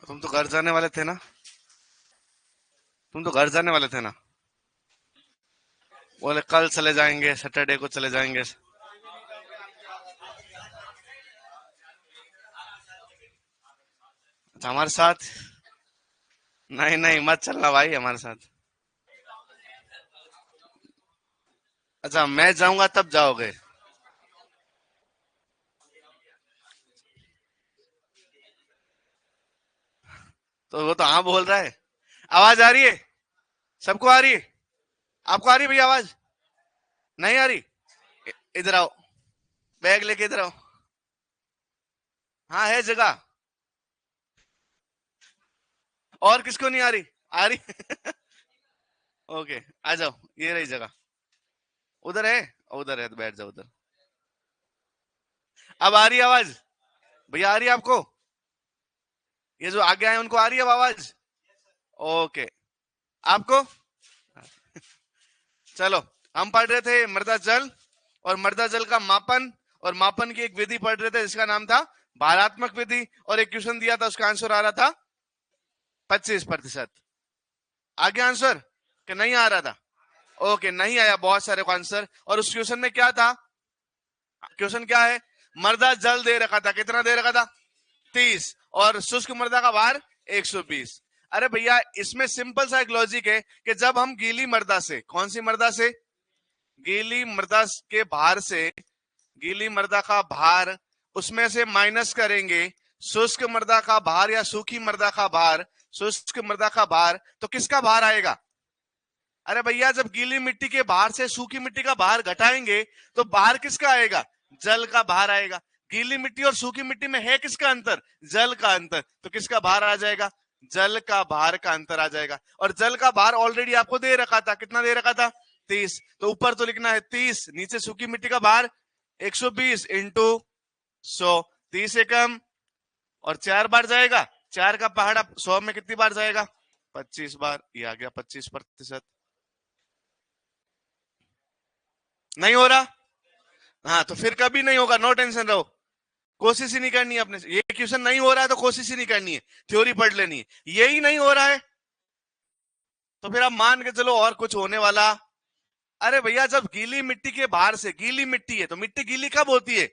तुम तो घर जाने वाले थे ना। तुम तो घर जाने वाले थे ना। बोले कल चले जाएंगे, सैटरडे को चले जाएंगे। अच्छा, हमारे साथ? नहीं नहीं, मत चलना भाई हमारे साथ। अच्छा, मैं जाऊंगा तब जाओगे? तो वो तो हाँ बोल रहा है। आवाज आ रही है? सबको आ रही है? आपको आ रही है भैया आवाज? नहीं आ रही? इधर आओ। बैग लेके इधर आओ। हाँ है जगह। और किसको नहीं आ रही? आ रही? ओके, आ जाओ। ये रही जगह। उधर है। उधर है तो बैठ जाओ उधर। अब आ रही है आवाज? भैया आ रही है आपको? ये जो आगे आए उनको आ रही है अब आवाज? ओके। आपको? चलो। हम पढ़ रहे थे मृदा जल और मृदा जल का मापन, और मापन की एक विधि पढ़ रहे थे जिसका नाम था भारात्मक विधि, और एक क्वेश्चन दिया था उसका आंसर आ रहा था 25%। आगे आंसर कि नहीं आ रहा था? ओके, नहीं आया बहुत सारे को आंसर। और उस क्वेश्चन में क्या था? क्वेश्चन क्या है? मृदा जल दे रखा था, कितना दे रखा था? 30। और शुष्क मृदा का भार 120। अरे भैया, इसमें सिंपल सा एक लॉजिक है कि जब हम गीली मृदा से, कौन सी मृदा से? गीली मृदा के भार से, गीली मृदा का भार, उसमें से माइनस करेंगे शुष्क मृदा का भार या सूखी मृदा का भार, शुष्क मृदा का भार, तो किसका भार आएगा? अरे भैया, जब गीली मिट्टी के भार से सूखी मिट्टी का भार घटाएंगे तो भार किसका आएगा? जल का भार आएगा। गीली मिट्टी और सूखी मिट्टी में है किसका अंतर? जल का अंतर। तो किसका भार आ जाएगा? जल का भार का अंतर आ जाएगा। और जल का भार ऑलरेडी आपको दे रखा था, कितना दे रखा था? 30। तो ऊपर तो लिखना है 30, नीचे सूखी मिट्टी का भार 120 इंटू 100। 30 एकम और 4 बार जाएगा। 4 का पहाड़ा 100 में कितनी बार जाएगा? 25 बार। ये आ गया 25%। नहीं हो रहा? हाँ, तो फिर कभी नहीं होगा, नो टेंशन रहो। कोशिश ही नहीं करनी है अपने से। ये क्वेश्चन नहीं हो रहा है तो कोशिश ही नहीं करनी है, थ्योरी पढ़ लेनी है। यही नहीं हो रहा है तो फिर आप मान के चलो और कुछ होने वाला। अरे भैया, जब गीली मिट्टी के बाहर से, गीली मिट्टी है तो मिट्टी गीली कब होती है?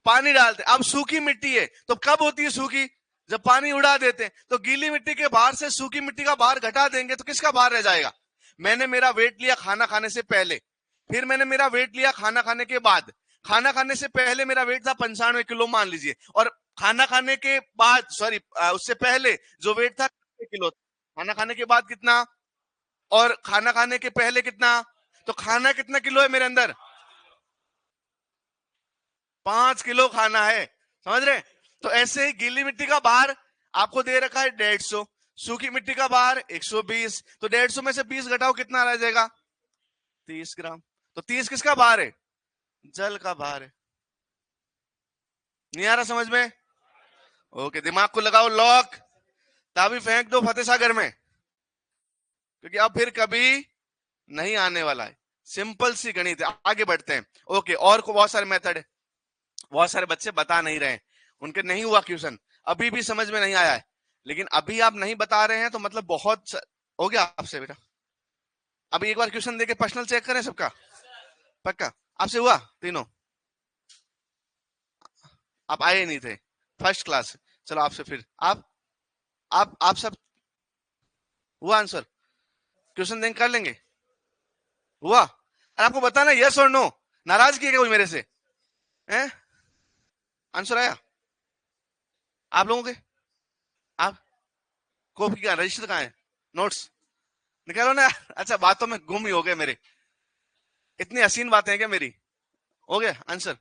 पानी डालते। अब सूखी मिट्टी है तो कब होती है सूखी? जब पानी उड़ा देते हैं। तो गीली मिट्टी के बाहर से सूखी मिट्टी का भार घटा देंगे तो किसका भार रह जाएगा? मैंने मेरा वेट लिया खाना खाने से पहले, फिर मैंने मेरा वेट लिया खाना खाने के बाद। खाना खाने से पहले मेरा वेट था 95 किलो मान लीजिए, और खाना खाने के बाद, सॉरी, उससे पहले जो वेट था 90 किलो। खाना खाने के बाद कितना? और खाना खाने के पहले कितना? तो खाना कितना किलो है मेरे अंदर? 5 किलो खाना है। समझ रहे? तो ऐसे ही गीली मिट्टी का भार आपको दे रखा है 150, सूखी मिट्टी का भार 120। तो 150 में से 20 घटाओ, कितना रह जाएगा? 30 ग्राम। तो 30 किसका भार है? जल का भार है। नहीं आ रहा समझ में? ओके, दिमाग को लगाओ लॉक। ताबी फेंक दो फतेह सागर में, क्योंकि अब फिर कभी नहीं आने वाला है। सिंपल सी गणित है। आगे बढ़ते हैं। ओके, और को बहुत सारे मेथड है। बहुत सारे बच्चे बता नहीं रहे हैं, उनके नहीं हुआ क्वेश्चन, अभी भी समझ में नहीं आया है। लेकिन अभी आप नहीं बता रहे हैं तो मतलब हो गया आपसे बेटा। अभी एक बार क्वेश्चन देके पर्सनल चेक करें सबका। पक्का? आपसे हुआ तीनों? आप आए नहीं थे, फर्स्ट क्लास। चलो आपसे फिर आप सब हुआ आंसर? क्वेश्चन देंगे कर लेंगे। हुआ? अरे आपको बताना यस और नो। नाराज किए कोई मेरे से? हैं? आंसर आया आप लोगों के? आप कॉपी का रजिस्टर कहाँ है? नोट्स निकालो ना। अच्छा, बातों में गुम ही हो गए मेरे। इतनी हसीन बातें हैं क्या मेरी? हो गया आंसर?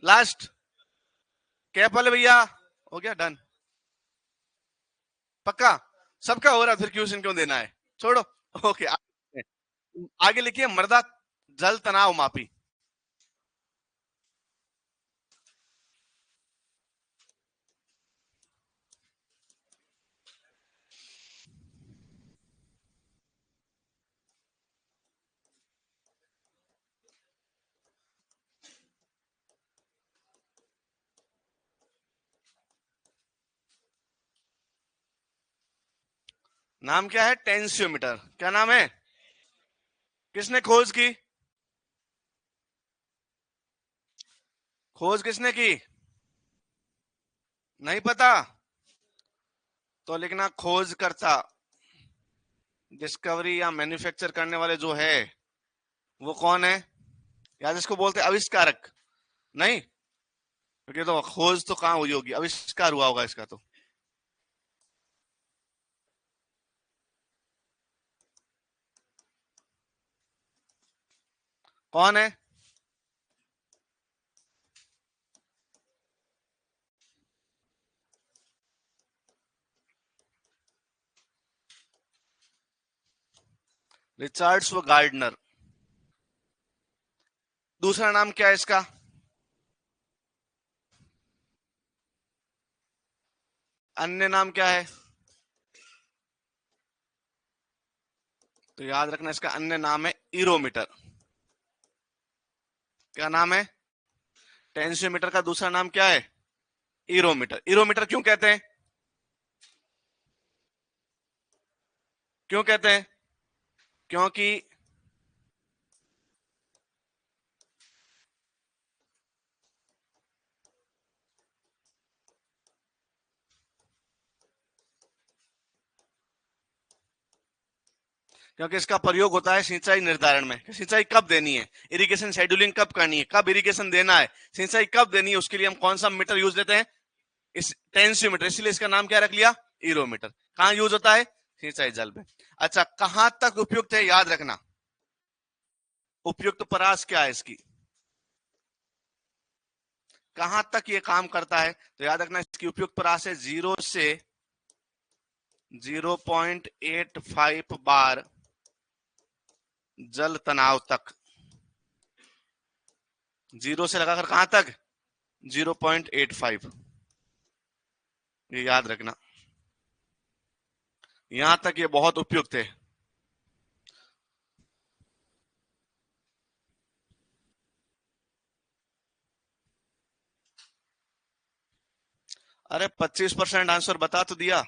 लास्ट कैप वाले भैया? हो गया डन? पक्का? सबका हो रहा है, फिर क्वेश्चन क्यों देना है? छोड़ो। ओके, आगे लिखिए मृदा जल तनाव मापी। नाम क्या है? टेंसियोमीटर। क्या नाम है? किसने खोज की? खोज किसने की? नहीं पता? तो लिखना खोजकर्ता। डिस्कवरी या मैन्युफैक्चर करने वाले जो है वो कौन है? या जिसको बोलते हैं आविष्कारक। नहीं, क्योंकि तो खोज तो कहां हुई होगी, आविष्कार हुआ होगा इसका तो। कौन है? रिचर्ड्स व गार्डनर। दूसरा नाम क्या है इसका? अन्य नाम क्या है? तो याद रखना, इसका अन्य नाम है इरोमीटर। क्या नाम है? टेंसियोमीटर का दूसरा नाम क्या है? इरोमीटर। इरोमीटर क्यों कहते हैं? क्यों कहते हैं? क्योंकि क्योंकि इसका प्रयोग होता है सिंचाई निर्धारण में। सिंचाई कब देनी है, इरिगेशन शेड्यूलिंग कब करनी है, कब इरिगेशन देना है, सिंचाई कब देनी है, उसके लिए हम कौन सा मीटर यूज लेते हैं? इस टेंसियोमीटर। इसलिए इसका नाम क्या रख लिया? इरोमीटर। कहां यूज होता है? सिंचाई जल में। अच्छा, कहां तक उपयुक्त है याद रखना। उपयुक्त परास क्या है इसकी? कहां तक ये काम करता है? तो याद रखना, इसकी उपयुक्त परास है 0 से 0.85 बार जल तनाव तक। 0 से लगाकर कहां तक? 0.85। ये याद रखना, यहां तक ये बहुत उपयुक्त है। अरे 25% आंसर बता तो दिया।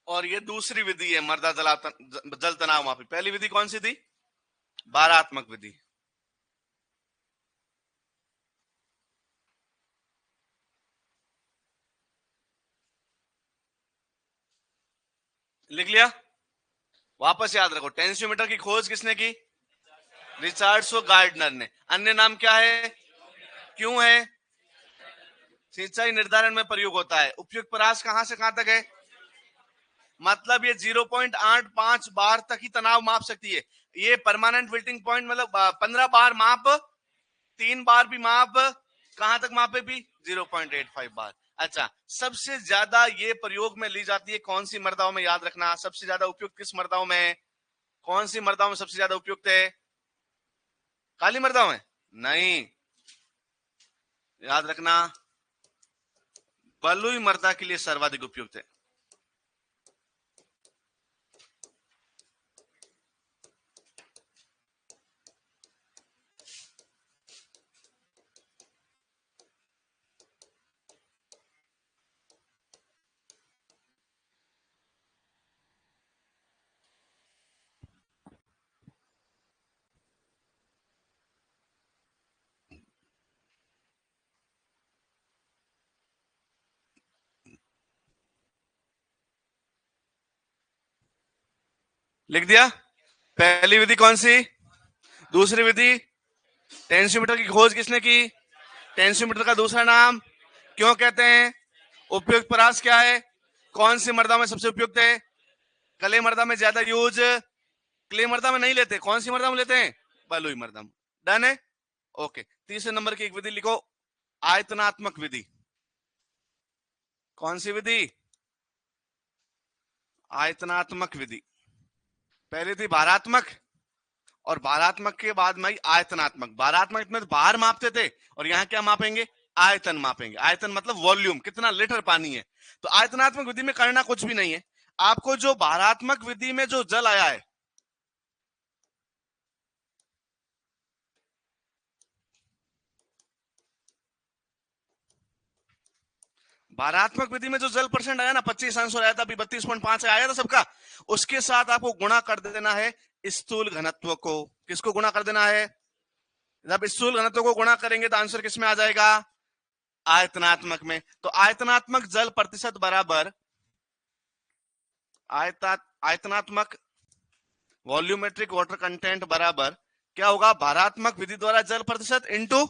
और ये दूसरी विधि है मृदा जल तनाव मापी। पहली विधि कौन सी थी? भारात्मक विधि। लिख लिया? वापस याद रखो, टेंसियोमीटर की खोज किसने की? रिचर्ड्स और गार्डनर ने। अन्य नाम क्या है? क्यों है? सिंचाई निर्धारण में प्रयोग होता है। उपयुक्त परास कहां से कहां तक है? मतलब ये 0.85 बार तक ही तनाव माप सकती है। ये परमानेंट विल्टिंग पॉइंट मतलब 15 बार माप, 3 बार भी माप, कहां तक मापे भी? 0.85 बार। अच्छा, सबसे ज्यादा ये प्रयोग में ली जाती है कौन सी मृदाओं में? याद रखना, सबसे ज्यादा उपयुक्त किस मृदाओं में है? कौन सी मृदाओं में सबसे ज्यादा उपयुक्त है? काली मृदाओं में नहीं, याद रखना, बलुई मृदा के लिए सर्वाधिक उपयुक्त है। लिख दिया? पहली विधि कौन सी? दूसरी विधि? टेंसियोमीटर की खोज किसने की? टेंसियोमीटर का दूसरा नाम क्यों कहते हैं? उपयुक्त परास क्या है? कौन सी मृदा में सबसे उपयुक्त है? कले मृदा में ज्यादा यूज, क्ले मृदा में नहीं लेते। कौन सी मृदा में लेते हैं? बलुई मृदा में। डन है? ओके। तीसरे नंबर की एक विधि लिखो, आयतनात्मक विधि। कौन सी विधि? आयतनात्मक विधि। पहले थी भारात्मक, और भारात्मक के बाद में आई आयतनात्मक। भारात्मक में भार मापते थे, और यहां क्या मापेंगे? आयतन मापेंगे। आयतन मतलब वॉल्यूम, कितना लीटर पानी है। तो आयतनात्मक विधि में करना कुछ भी नहीं है। आपको जो भारात्मक विधि में जो जल आया है, भारात्मक विधि में जो जल परसेंट आया ना 25 आंसर आया था, अभी 32.5 आया था सबका, उसके साथ आपको गुणा कर देना है स्थूल घनत्व को। किसको गुणा कर देना है? जब स्थूल घनत्व को गुणा करेंगे तो आंसर किसमें आ जाएगा? आयतनात्मक में। तो आयतनात्मक जल प्रतिशत बराबर आयतनात्मक वॉल्यूमेट्रिक वाटर कंटेंट बराबर क्या होगा? भारात्मक विधि द्वारा जल प्रतिशत इंटू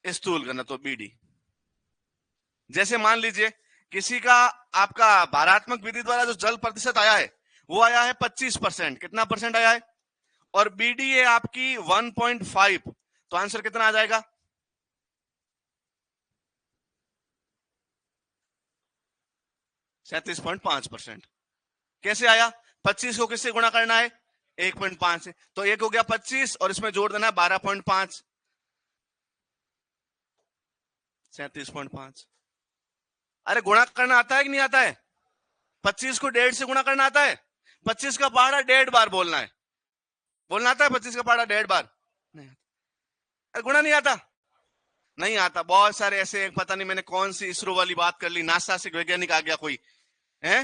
स्थूल घनत्व बीडी। जैसे मान लीजिए किसी का आपका भारात्मक विधि द्वारा जो जल प्रतिशत आया है वो आया है 25%। कितना परसेंट आया है? और बीडी है आपकी 1.5, तो आंसर कितना आ जाएगा? 37.5%। कैसे आया? 25 को किससे गुणा करना है? 1.5 से, तो एक हो गया 25 और इसमें जोड़ देना है 12.5, 37.5। अरे गुणा करना आता है कि नहीं आता है? 25 को 1.5 से गुणा करना आता है? 25 का पहाड़ा 1.5 बार बोलना है। बोलना आता है 25 का पहाड़ा 1.5 बार? नहीं आता। गुणा नहीं आता? नहीं आता। बहुत सारे ऐसे, पता नहीं मैंने कौन सी इसरो वाली बात कर ली, नासा से वैज्ञानिक आ गया कोई है।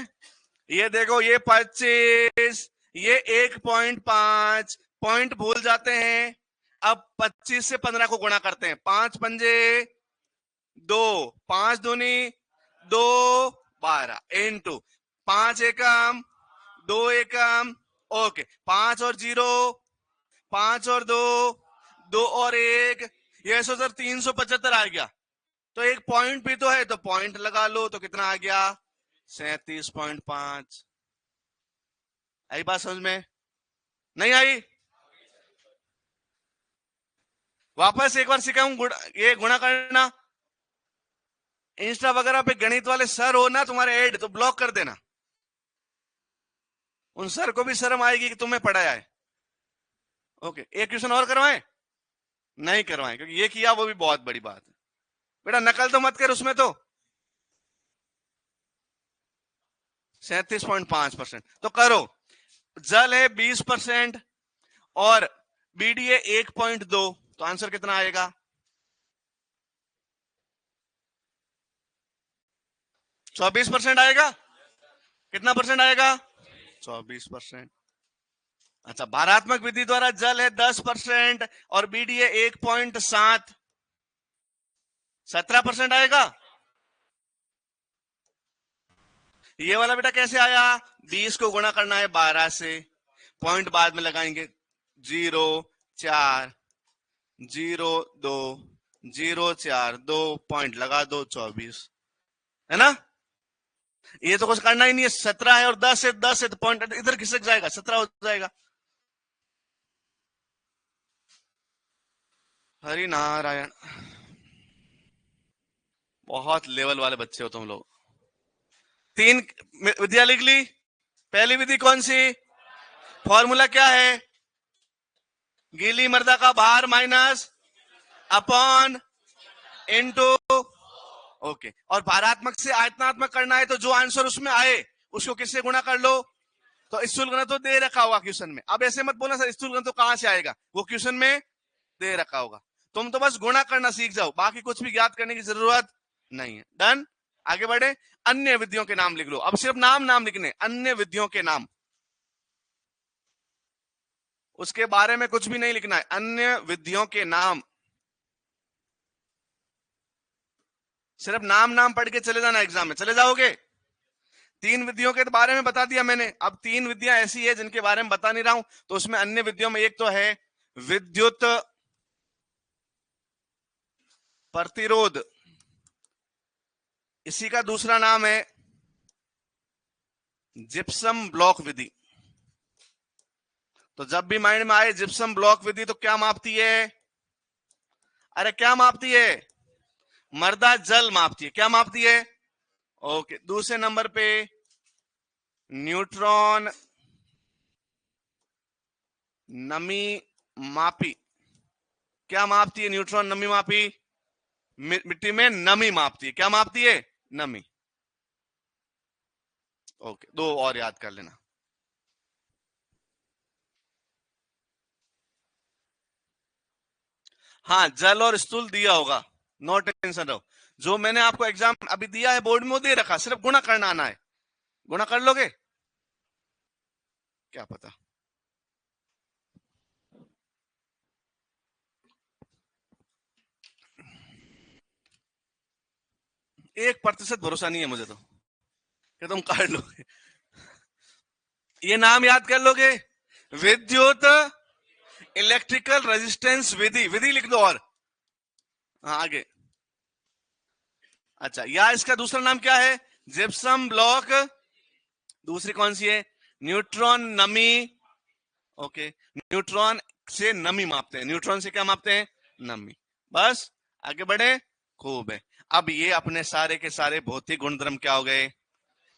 ये देखो, ये 25, ये 1.5 पॉइंट भूल जाते हैं। अब 25 से 15 को गुणा करते हैं। 5 पंजे 2, 5 दूनी 2, 12 इंटू 5 एकम 2 एकम, ओके 5 और 0, 5 और 2, 2 और 1, ये 375 आ गया। तो एक पॉइंट भी तो है, तो पॉइंट लगा लो, तो कितना आ गया? 37.5। आई बात समझ में? नहीं आई? वापस एक बार सिखाऊं ये गुणा करना। इंस्टा वगैरह पे गणित वाले सर हो ना तुम्हारे ऐड, तो ब्लॉक कर देना। उन सर को भी शर्म आएगी कि तुम्हें पढ़ाया है। ओके, एक क्वेश्चन और करवाएं? नहीं करवाएं, क्योंकि ये किया वो भी बहुत बड़ी बात है। बेटा नकल तो मत कर उसमें। तो 37.5%। तो करो। जल है 20% और बीडी है 1.2, तो आंसर कितना आएगा? 24% आएगा। कितना परसेंट आएगा? 24%। अच्छा, भारात्मक विधि द्वारा जल है 10% और बीडी है 1.7, 17% आएगा। ये वाला बेटा कैसे आया? 20 को गुणा करना है 12 से, पॉइंट बाद में लगाएंगे, 0 4 0 2 0 4 2 पॉइंट लगा दो, 24 है ना। ये तो कुछ करना ही नहीं है। 17 है और 10 है, 10 है तो पॉइंट इधर खिसक जाएगा, 17 हो जाएगा। हरि नारायण। बहुत लेवल वाले बच्चे हो तुम लोग। 3 विधियां लिख ली। पहली विधि कौन सी? फॉर्मूला क्या है? गीली मृदा का भार माइनस अपॉन इनटू, ओके। और भारात्मक से आयतनात्मक करना है, तो जो आंसर उसमें आए उसको किससे गुणा कर लो? तो स्थूल घनत्व तो दे रखा होगा क्वेश्चन में। अब ऐसे मत बोलना सर स्थूल घनत्व तो कहां से आएगा, वो क्वेश्चन में दे रखा होगा। तुम तो बस गुणा करना सीख जाओ, बाकी कुछ भी ज्ञात करने की जरूरत नहीं है। डन। आगे बढ़े। अन्य विधियों के नाम लिख लो। अब सिर्फ नाम नाम लिखने, अन्य विधियों के नाम, उसके बारे में कुछ भी नहीं लिखना है। अन्य विधियों के नाम, सिर्फ नाम नाम पढ़ के चले जाना। एग्जाम में चले जाओगे। 3 विधियों के बारे में बता दिया मैंने। अब 3 विधियां ऐसी है जिनके बारे में बता नहीं रहा हूं, तो उसमें अन्य विधियों में एक तो है विद्युत प्रतिरोध, इसी का दूसरा नाम है जिप्सम ब्लॉक विधि। तो जब भी माइंड में आए जिप्सम ब्लॉक विधि, तो क्या मापती है? अरे क्या मापती है? मृदा जल मापती है। क्या मापती है? ओके। दूसरे नंबर पे न्यूट्रॉन नमी मापी। क्या मापती है न्यूट्रॉन नमी मापी? मिट्टी में नमी मापती है। क्या मापती है? नमी। ओके, 2 और याद कर लेना। हाँ, जल और स्थूल दिया होगा, नो टेंशन रहो। जो मैंने आपको एग्जाम अभी दिया है बोर्ड में वो दे रखा, सिर्फ गुणा करना आना है। गुणा कर लोगे? क्या पता। एक प्रतिशत भरोसा नहीं है मुझे तो कि तुम कर लोगे। ये नाम याद कर लोगे, विद्युत इलेक्ट्रिकल रेजिस्टेंस विधि। विधि लिख दो। और हाँ आगे। अच्छा, या इसका दूसरा नाम क्या है? Gypsum block. दूसरी कौन सी है? न्यूट्रॉन नमी। ओके, न्यूट्रॉन से नमी मापते हैं। न्यूट्रॉन से क्या मापते हैं? नमी। बस आगे बढ़े। खूब है। अब ये अपने सारे के सारे भौतिक गुणधर्म क्या हो गए?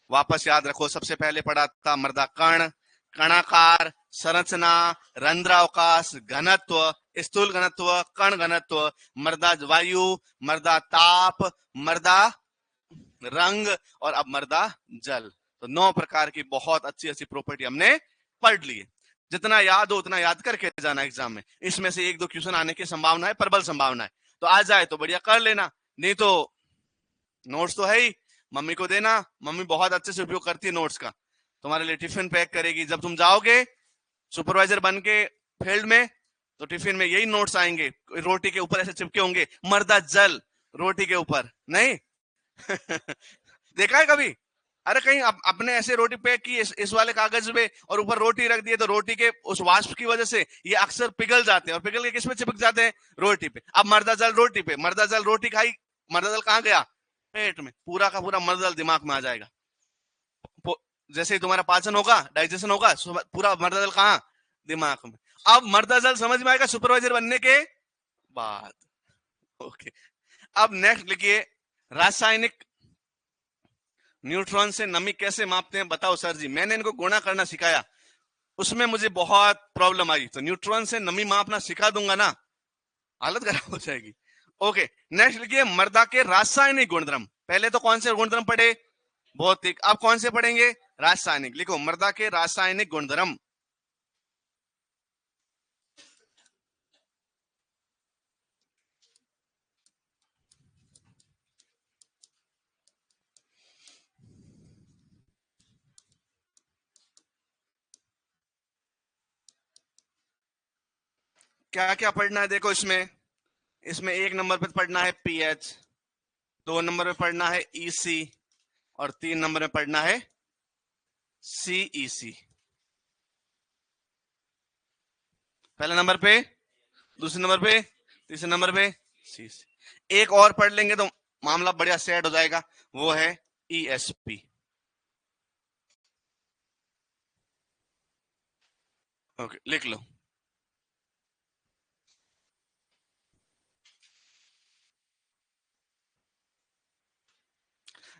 वापस याद रखो, सबसे पहले पढ़ा था मृदा कण, कणाकार, संरचना, रंध्रावकाश, घनत्व, स्थूल घनत्व, कण घनत्व, मृदा वायु, मृदा ताप, मृदा रंग, और अब मृदा जल। तो 9 प्रकार की बहुत अच्छी अच्छी प्रॉपर्टी हमने पढ़ ली है। जितना याद हो उतना याद करके जाना एग्जाम में। इसमें से 1-2 क्वेश्चन आने की संभावना है, प्रबल संभावना है। तो आ जाए तो बढ़िया कर लेना, नहीं तो नोट्स तो है ही, मम्मी को देना। मम्मी बहुत अच्छे से उपयोग करती है नोट्स का। तुम्हारे लिए टिफिन पैक करेगी। जब तुम जाओगे सुपरवाइजर बन के फील्ड में, तो टिफिन में यही नोट्स आएंगे, रोटी के ऊपर ऐसे चिपके होंगे, मर्दा जल रोटी के ऊपर। नहीं देखा है कभी? अरे कहीं अपने ऐसे रोटी पैक की इस वाले कागज में, और ऊपर रोटी रख दिए, तो रोटी के उस वाष्प की वजह से ये अक्सर पिघल जाते हैं, और पिघल के किस पे चिपक जाते हैं? रोटी पे। अब मर्दा जल रोटी पे, मर्दा जल रोटी खाई, मर्दा जल कहाँ गया? पेट में। पूरा का पूरा मर्दा जल दिमाग में आ जाएगा। जैसे ही तुम्हारा पाचन होगा, डाइजेशन होगा, पूरा मर्दा जल कहाँ? दिमाग में। अब मर्दा जल समझ में आएगा सुपरवाइजर बनने के बाद। ओके, अब नेक्स्ट लिखिए, रासायनिक न्यूट्रॉन से नमी कैसे मापते हैं बताओ सर जी। मैंने इनको गुणा करना सिखाया, उसमें मुझे बहुत प्रॉब्लम आई, तो न्यूट्रॉन से नमी मापना सिखा दूंगा ना, हालत खराब हो जाएगी। ओके, नेक्स्ट लिखिए, मृदा के रासायनिक गुणधर्म। पहले तो कौन से गुणधर्म पढ़े? भौतिक। अब कौन से पढ़ेंगे? रासायनिक। लिखो, मृदा के रासायनिक गुणधर्म। क्या क्या पढ़ना है देखो इसमें। इसमें 1 नंबर पे पढ़ना है पीएच, 2 नंबर पे पढ़ना है ईसी, और 3 नंबर में पढ़ना है सीईसी। पहले नंबर पे, दूसरे नंबर पे, तीसरे नंबर पे सीसी। एक और पढ़ लेंगे तो मामला बढ़िया सेट हो जाएगा, वो है ईएसपी। ओके, लिख लो।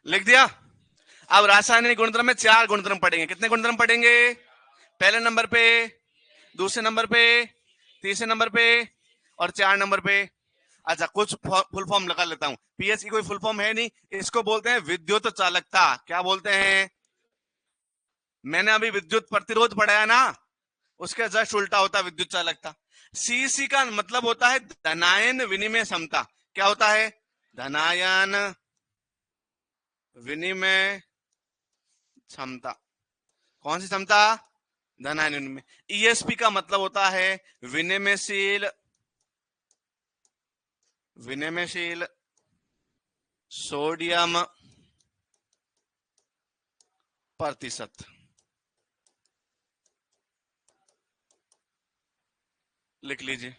लिख दिया। अब रासायनिक गुणधर्म में 4 गुणधर्म पढ़ेंगे। कितने गुणधर्म पढ़ेंगे? पहले नंबर पे, दूसरे नंबर पे, तीसरे नंबर पे, और 4 नंबर पे। अच्छा, कुछ फुल फॉर्म लगा लेता हूं। पीएच की कोई फुल फॉर्म है नहीं, इसको बोलते हैं विद्युत चालकता। क्या बोलते हैं? मैंने अभी विद्युत प्रतिरोध पढ़ाया ना, उसके जस्ट उल्टा होता है विद्युत चालकता। सीसी का मतलब होता है धनायन विनिमय क्षमता। क्या होता है? धनायन विनिमय क्षमता। कौन सी क्षमता? धनायन विनिमय। ईएसपी का मतलब होता है विनिमयशील, विनिमयशील सोडियम प्रतिशत। लिख लीजिए।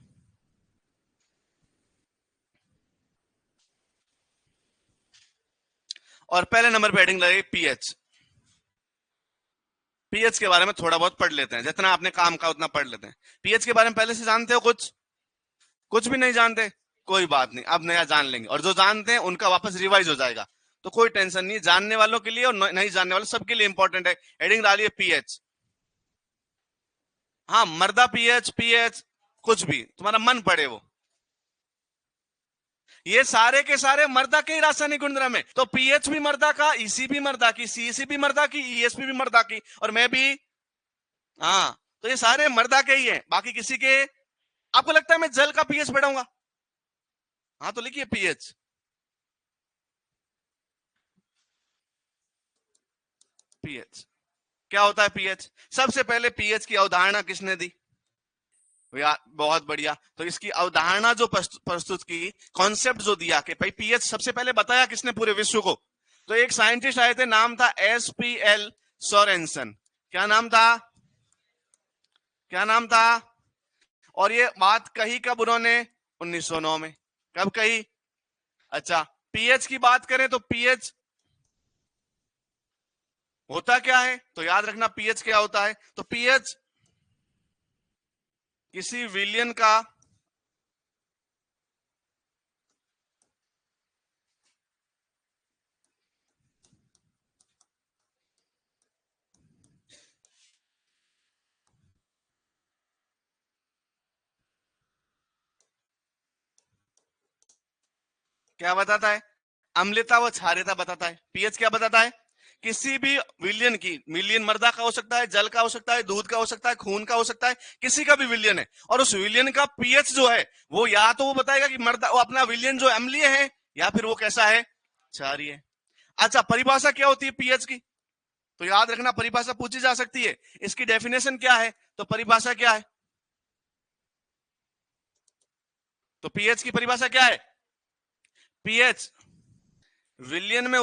और पहले नंबर पे हेडिंग लगेगी पीएच। पीएच के बारे में थोड़ा बहुत पढ़ लेते हैं, जितना आपने काम का उतना पढ़ लेते हैं। पीएच के बारे में पहले से जानते हो कुछ? कुछ भी नहीं जानते? कोई बात नहीं, अब नया जान लेंगे, और जो जानते हैं उनका वापस रिवाइज हो जाएगा। तो कोई टेंशन नहीं, जानने वालों के लिए और नहीं जानने वाले सबके लिए इंपॉर्टेंट है। हेडिंग डालिए पीएच। हाँ, मर्दा पीएच, पीएच कुछ भी तुम्हारा मन पड़े वो। ये सारे के सारे मर्दा के ही रासायनिक गुणधर्म है। तो पीएच भी मर्दा का, ईसी भी मर्दा की, सीसी भी मर्दा की, ईएसपी भी मर्दा की, और मैं भी। हाँ, तो ये सारे मर्दा के ही हैं, बाकी किसी के। आपको लगता है मैं जल का पीएच पढ़ाऊंगा? हाँ, तो लिखिए पीएच। पीएच क्या होता है? पीएच, सबसे पहले पीएच की अवधारणा किसने दी? बहुत बढ़िया। तो इसकी अवधारणा जो प्रस्तुत की, कॉन्सेप्ट जो दिया कि भाई पीएच सबसे पहले बताया किसने पूरे विश्व को? तो एक साइंटिस्ट आए थे, नाम था एसपीएल सोरेनसन। क्या नाम था? क्या नाम था? और ये बात कही कब उन्होंने? 1909 में। कब कही? अच्छा, पीएच की बात करें तो पीएच होता क्या है? तो याद रखना पीएच क्या होता है। तो पीएच किसी विलयन का क्या बताता है? अम्लता व क्षारीयता बताता है। पीएच क्या बताता है? किसी भी विलयन की, विलयन मृदा का हो सकता है, जल का हो सकता है, दूध का हो सकता है, खून का हो सकता है, किसी का भी विलयन है, और उस विलयन का पीएच जो है वो या तो वो बताएगा कि मृदा वो अपना विलयन जो अम्लीय है या फिर वो कैसा है? क्षारीय है। अच्छा, परिभाषा क्या होती है पीएच की? तो याद रखना परिभाषा पूछी जा सकती है। इसकी डेफिनेशन क्या है? तो परिभाषा क्या है? तो पीएच की परिभाषा क्या है? पीएच विलयन में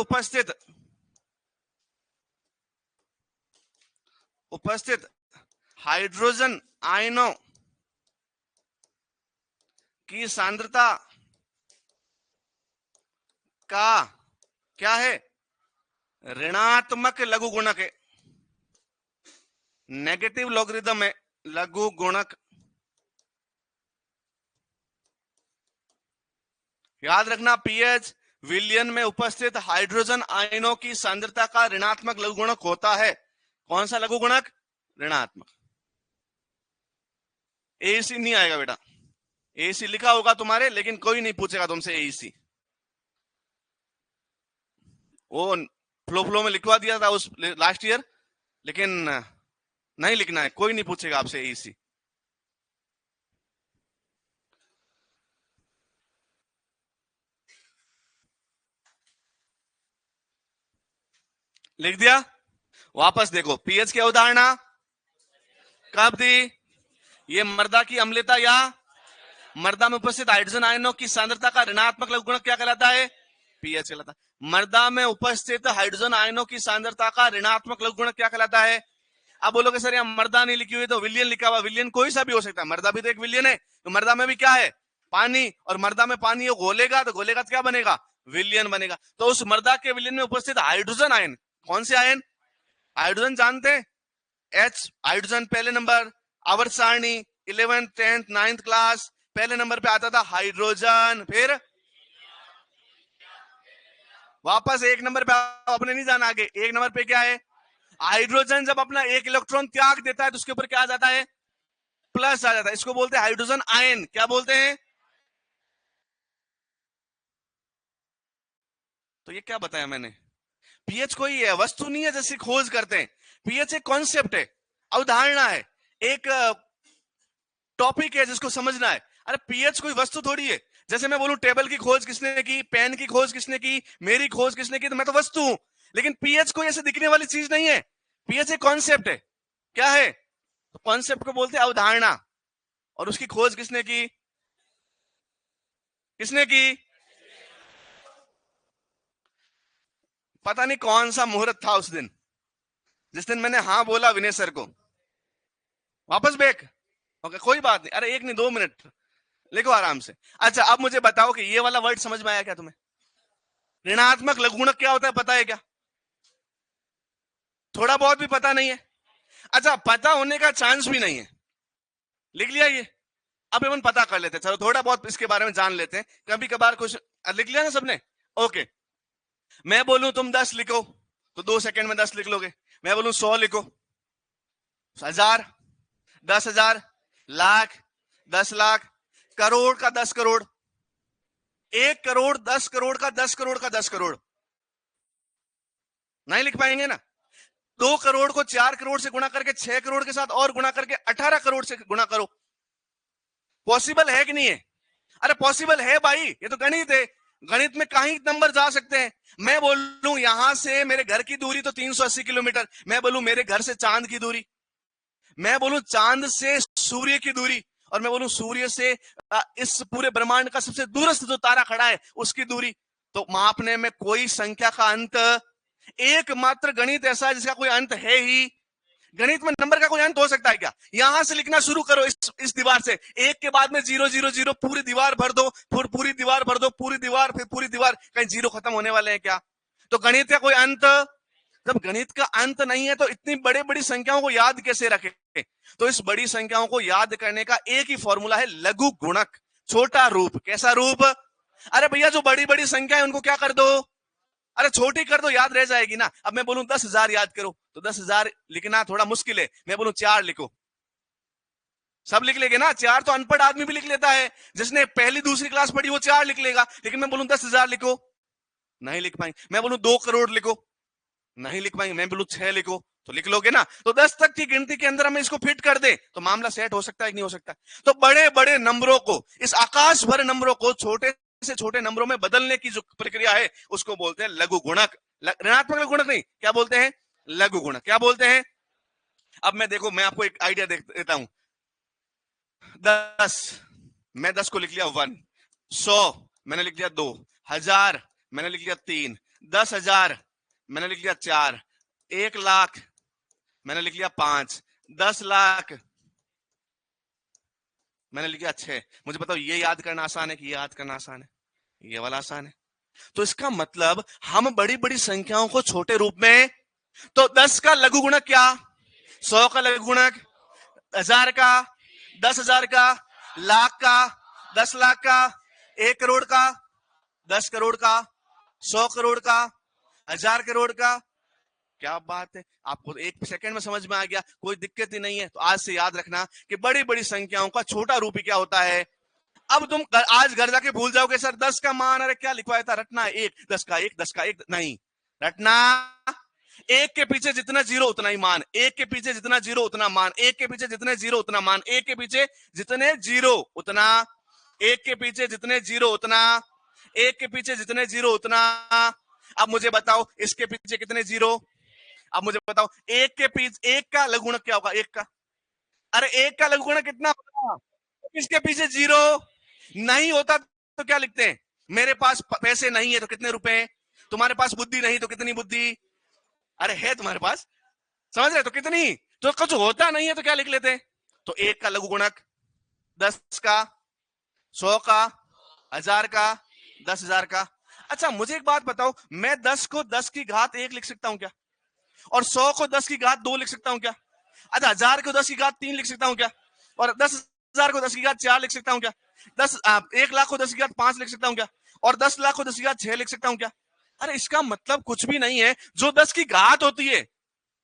उपस्थित हाइड्रोजन आयनों की सांद्रता का क्या है? ऋणात्मक लघु गुणक है। नेगेटिव लॉगरिथम है लघु गुणक। याद रखना पीएच विलयन में उपस्थित हाइड्रोजन आयनों की सांद्रता का ऋणात्मक लघु गुणक होता है। कौन सा लघु गुणक? ऋणात्मक। एसी नहीं आएगा बेटा, एसी लिखा होगा तुम्हारे, लेकिन कोई नहीं पूछेगा तुमसे एसी। वो फ्लो में लिखवा दिया था उस लास्ट ईयर, लेकिन नहीं लिखना है, कोई नहीं पूछेगा आपसे एसी। लिख दिया? वापस देखो, पीएच की अवधारणा कब दी? ये मृदा की अम्लता या मृदा में उपस्थित हाइड्रोजन आयनों की सांद्रता का ऋणात्मक लघु गुणक क्या कहलाता है? पीएच कहलाता है। मृदा में उपस्थित हाइड्रोजन आयनों की सांद्रता का ऋणात्मक लघु गुणक क्या कहलाता है? अब बोलोगे सर यहाँ मृदा नहीं लिखी हुई, तो विलियन लिखा हुआ। विलियन कोई सा भी हो सकता है, मृदा भी तो एक विलियन है। तो मृदा में भी क्या है? पानी। और मृदा में पानी घोलेगा तो क्या बनेगा? विलियन बनेगा। तो उस मृदा के विलियन में उपस्थित हाइड्रोजन आयन, कौन से आयन? हाइड्रोजन जानते हैं? एच हाइड्रोजन पहले नंबर, आवर्त सारणी 11th 10th 9th क्लास, पहले नंबर पे आता था हाइड्रोजन। फिर वापस एक नंबर पे, आपने नहीं जाना आगे, एक नंबर पे क्या है? हाइड्रोजन जब अपना एक इलेक्ट्रॉन त्याग देता है तो उसके ऊपर क्या आ जाता है? प्लस आ जाता है। इसको बोलते हैं हाइड्रोजन आयन। क्या बोलते हैं? तो ये क्या बताया मैंने? पीएच कोई है वस्तु नहीं है जैसे खोज करते हैं। पीएच एक कॉन्सेप्ट है, अवधारणा है, एक टॉपिक है जिसको समझना है। अरे पीएच कोई वस्तु थोड़ी है। जैसे मैं बोलूं टेबल की खोज किसने की, पेन की खोज किसने की, मेरी खोज किसने की, तो मैं तो वस्तु हूं। लेकिन पीएच कोई ऐसे दिखने वाली चीज नहीं है। पीएच एक कॉन्सेप्ट है। क्या है? तो कॉन्सेप्ट को बोलते हैं अवधारणा। और उसकी खोज किसने की? किसने की? पता नहीं कौन सा मुहूर्त था उस दिन, जिस दिन मैंने हाँ बोला विनय सर को। वापस बैक। ओके, कोई बात नहीं। अरे एक नहीं 2 मिनट लिखो आराम से। अच्छा, अब मुझे बताओ कि ये वाला वर्ड समझ में आया क्या तुम्हें? ऋणात्मक लघु गुणक क्या होता है पता है क्या? थोड़ा बहुत भी पता नहीं है? अच्छा, पता होने का चांस भी नहीं है। लिख लिया ये? अब अपन पता कर लेते हैं, चलो थोड़ा बहुत इसके बारे में जान लेते हैं। कभी कभार कुछ लिख लिया ना सबने? ओके, मैं बोलूं तुम 10 लिखो तो 2 सेकंड में 10 लिख लोगे। मैं बोलूं 100 लिखो, 1000, 10,000, लाख, 10 लाख, करोड़ का 10 करोड़, 1 करोड़, 10 करोड़ का 10 करोड़ का 10 करोड़। नहीं लिख पाएंगे ना? 2 करोड़ को 4 करोड़ से गुणा करके 6 करोड़ के साथ और गुणा करके 18 करोड़ से गुणा करो। पॉसिबल है कि नहीं है? अरे पॉसिबल है भाई, ये तो गणित है। गणित में कहीं नंबर जा सकते हैं। मैं बोलूं यहां से मेरे घर की दूरी तो 380 किलोमीटर, मैं बोलूं मेरे घर से चांद की दूरी, मैं बोलूं चांद से सूर्य की दूरी, और मैं बोलूं सूर्य से इस पूरे ब्रह्मांड का सबसे दूरस्थ जो तारा खड़ा है उसकी दूरी, तो मापने में कोई संख्या का अंत, एकमात्र गणित ऐसा है जिसका कोई अंत है ही। गणित में नंबर का कोई अंत हो सकता है क्या? यहां से लिखना शुरू करो, इस दीवार से, एक के बाद में 0 0 0, पूरी दीवार भर दो, फिर पूरी दीवार भर दो, पूरी दीवार, फिर पूरी दीवार, कहीं जीरो खत्म होने वाले हैं क्या? तो गणित का कोई अंत, जब गणित का अंत नहीं है तो इतनी बड़ी बड़ी संख्याओं को याद कैसे रखें? तो इस बड़ी संख्याओं को याद करने का एक ही फॉर्मूला है, लघु गुणक, छोटा रूप। कैसा रूप? अरे भैया जो बड़ी बड़ी संख्या है उनको क्या कर दो, अरे छोटी कर दो, याद रह जाएगी ना। अब मैं बोलूं 10,000 याद करो, तो 10,000 लिखना थोड़ा मुश्किल है। मैं बोलूं 4 लिखो, सब लिख लेंगे ना। 4 तो अनपढ़ आदमी भी लिख लेता है, जिसने पहली दूसरी क्लास पढ़ी वो 4 लिख लेगा। लेकिन मैं बोलूं 10,000 लिखो, नहीं लिख पाएंगे। मैं बोलूं 2 करोड़ लिखो, नहीं लिख पाएंगे। मैं बोलूं 6 लिखो, तो लिख लोगे ना। तो 10 तक की गिनती के अंदर हमें इसको फिट कर दे तो मामला सेट हो सकता है कि नहीं हो सकता? तो बड़े बड़े नंबरों को, इस आकाश भर नंबरों को छोटे से छोटे नंबरों में बदलने की जो प्रक्रिया है उसको बोलते हैं लघु गुणक। ऋणात्मक गुणक नहीं, क्या बोलते हैं? लघु गुणक। क्या बोलते हैं? अब मैं देखो, मैं आपको एक आइडिया देता हूं। 10, मैं 10 को लिख लिया 1, 100 मैंने लिख लिया 2, 1000 मैंने लिख लिया 3, 10,000 मैंने लिख लिया 4, 1,00,000 मैंने लिख लिया 5, 10,00,000 मैंने लिख लिया 6। मुझे बताओ ये याद करना आसान है कि ये याद करना आसान है? ये वाला आसान है। तो इसका मतलब हम बड़ी बड़ी संख्याओं को छोटे रूप में, तो 10 का लघु गुणक क्या? 100 का लघु गुणक, 1000 का, 10,000 का, लाख का, 10,00,000 का, 1 करोड़ का, 10 करोड़ का, 100 करोड़ का, 1000 करोड़ का। क्या बात है, आपको एक सेकंड में समझ में आ गया, कोई दिक्कत ही नहीं है। तो आज से याद रखना कि बड़ी बड़ी संख्याओं का छोटा रूप ही क्या होता है। अब तुम आज घर जाके भूल जाओगे सर 10 का मान, अरे क्या लिखवाया था, रटना 1, 10 का 1, 10 का 1 नहीं रटना। एक के पीछे जितना जीरो उतना ही मान, एक के पीछे जितना जीरो उतना मान, एक के पीछे जितने जीरो उतना मान, एक के पीछे जितने जीरो उतना, एक के पीछे जितने जीरो उतना, एक के पीछे जितने जीरो उतना। अब मुझे बताओ इसके पीछे कितने जीरो? अब मुझे बताओ एक के पीछे, एक का लघु गुणक क्या होगा? एक का, अरे एक का लघु गुणक कितना होगा? इसके पीछे जीरो नहीं होता तो क्या लिखते हैं? मेरे पास पैसे नहीं है तो कितने रुपए? तुम्हारे पास बुद्धि नहीं तो कितनी बुद्धि? अरे है तुम्हारे पास, समझ रहे? तो कितनी, तो कुछ होता नहीं है तो क्या लिख लेते हैं? तो एक का लघु गुणक, 10 का, 100 का, 1000 का, 10,000 का। अच्छा मुझे एक बात बताओ, मैं 10 को 10 की घात 1 लिख सकता हूं क्या? और 100 को 10 की घात 2 लिख सकता हूं क्या? अच्छा 1000 को 10 की घात 3 लिख सकता हूं क्या? और 10,000 को 10 की घात 4 लिख सकता हूं क्या? 1,00,000 को 10 की घात 5 लिख सकता हूं क्या? और 10,00,000 को 10 की घात 6 लिख सकता हूं क्या? अरे इसका मतलब कुछ भी नहीं है। जो 10 की घात होती है